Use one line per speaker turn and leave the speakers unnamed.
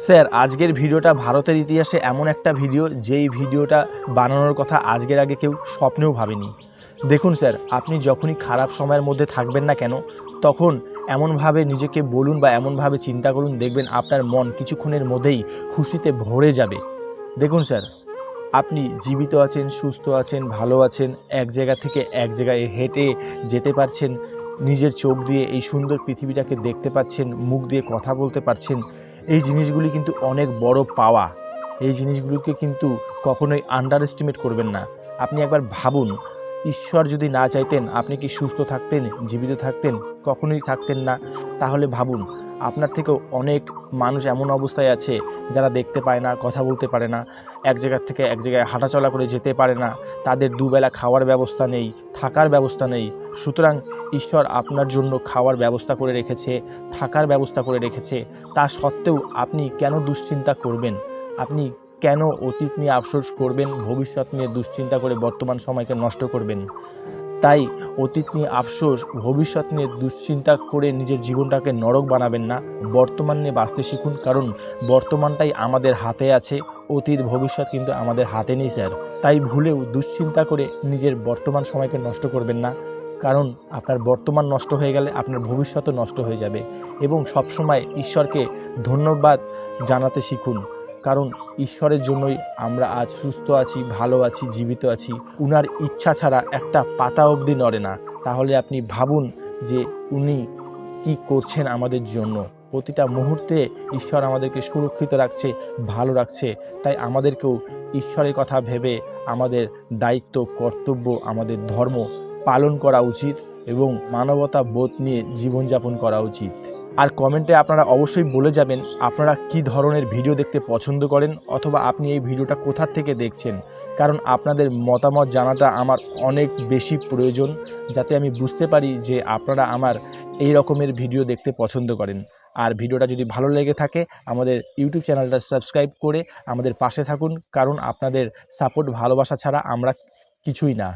Sir আজকের ভিডিওটা ভারতের ইতিহাসে এমন একটা ভিডিও যেই ভিডিওটা বানানোর কথা আজকের আগে কেউ স্বপ্নেও ভাবেনি। দেখুন স্যার, আপনি যখনই খারাপ সময়ের মধ্যে থাকবেন না কেন, তখন এমনভাবে নিজেকে বলুন বা এমনভাবে চিন্তা করুন, দেখবেন আপনার মন কিছুক্ষণের মধ্যেই খুশিতে ভরে যাবে। দেখুন স্যার, আপনি জীবিত আছেন, সুস্থ আছেন, ভালো আছেন, এক জায়গা থেকে এক জায়গায় হেঁটে যেতে পারছেন, নিজের চোখ দিয়ে এই সুন্দর পৃথিবীটাকে দেখতে পাচ্ছেন, মুখ দিয়ে কথা বলতে পারছেন। এই জিনিসগুলি কিন্তু অনেক বড় পাওয়া। এই জিনিসগুলোকে কিন্তু কখনোই আন্ডার এস্টিমেট করবেন না। আপনি একবার ভাবুন, ঈশ্বর যদি না চাইতেন আপনি কি সুস্থ থাকতেন, জীবিত থাকতেন? কখনোই থাকতেন না। তাহলে ভাবুন, আপনার থেকেও অনেক মানুষ এমন অবস্থায় আছে যারা দেখতে পায় না, কথা বলতে পারে না, এক জায়গা থেকে এক জায়গায় হাঁটাচলা করে যেতে পারে না, তাদের দুবেলা খাওয়ার ব্যবস্থা নেই, থাকার ব্যবস্থা নেই। সুতরাং ঈশ্বর আপনার জন্য খাওয়ার ব্যবস্থা করে রেখেছে, থাকার ব্যবস্থা করে রেখেছে। তা সত্ত্বেও আপনি কেন দুশ্চিন্তা করবেন? আপনি কেন অতীত নিয়ে আফসোস করবেন, ভবিষ্যৎ নিয়ে দুশ্চিন্তা করে বর্তমান সময়কে নষ্ট করবেন? তাই অতীত নিয়ে আফসোস, ভবিষ্যৎ নিয়ে দুশ্চিন্তা করে নিজের জীবনটাকে নরক বানাবেন না। বর্তমান নিয়ে বাঁচতে শিখুন, কারণ বর্তমানটাই আমাদের হাতে আছে, অতীত ভবিষ্যৎ কিন্তু আমাদের হাতে নেই স্যার। তাই ভুলেও দুশ্চিন্তা করে নিজের বর্তমান সময়কে নষ্ট করবেন না, কারণ আপনার বর্তমান নষ্ট হয়ে গেলে আপনার ভবিষ্যৎও নষ্ট হয়ে যাবে। এবং সবসময় ঈশ্বরকে ধন্যবাদ জানাতে শিখুন, কারণ ঈশ্বরের জন্যই আমরা আজ সুস্থ আছি, ভালো আছি, জীবিত আছি। উনার ইচ্ছা ছাড়া একটা পাতা অবধি নড়ে না। তাহলে আপনি ভাবুন যে উনি কি করছেন আমাদের জন্য। প্রতিটা মুহূর্তে ঈশ্বর আমাদেরকে সুরক্ষিত রাখছে, ভালো রাখছে। তাই আমাদেরকেও ঈশ্বরের কথা ভেবে আমাদের দায়িত্ব, কর্তব্য, আমাদের ধর্ম পালন করা উচিত এবং মানবতা বোধ নিয়ে জীবনযাপন করা উচিত। আর কমেন্টে আপনারা অবশ্যই বলে যাবেন আপনারা কি ধরনের ভিডিও দেখতে পছন্দ করেন, অথবা আপনি এই ভিডিওটা কোথা থেকে দেখছেন। কারণ আপনাদের মতামত জানাটা আমার অনেক বেশি প্রয়োজন, যাতে আমি বুঝতে পারি যে আপনারা আমার এই রকমের ভিডিও দেখতে পছন্দ করেন। আর ভিডিওটা যদি ভালো লেগে থাকে আমাদের ইউটিউব চ্যানেলটা সাবস্ক্রাইব করে আমাদের পাশে থাকুন, কারণ আপনাদের সাপোর্ট, ভালোবাসা ছাড়া আমরা কিছুই না।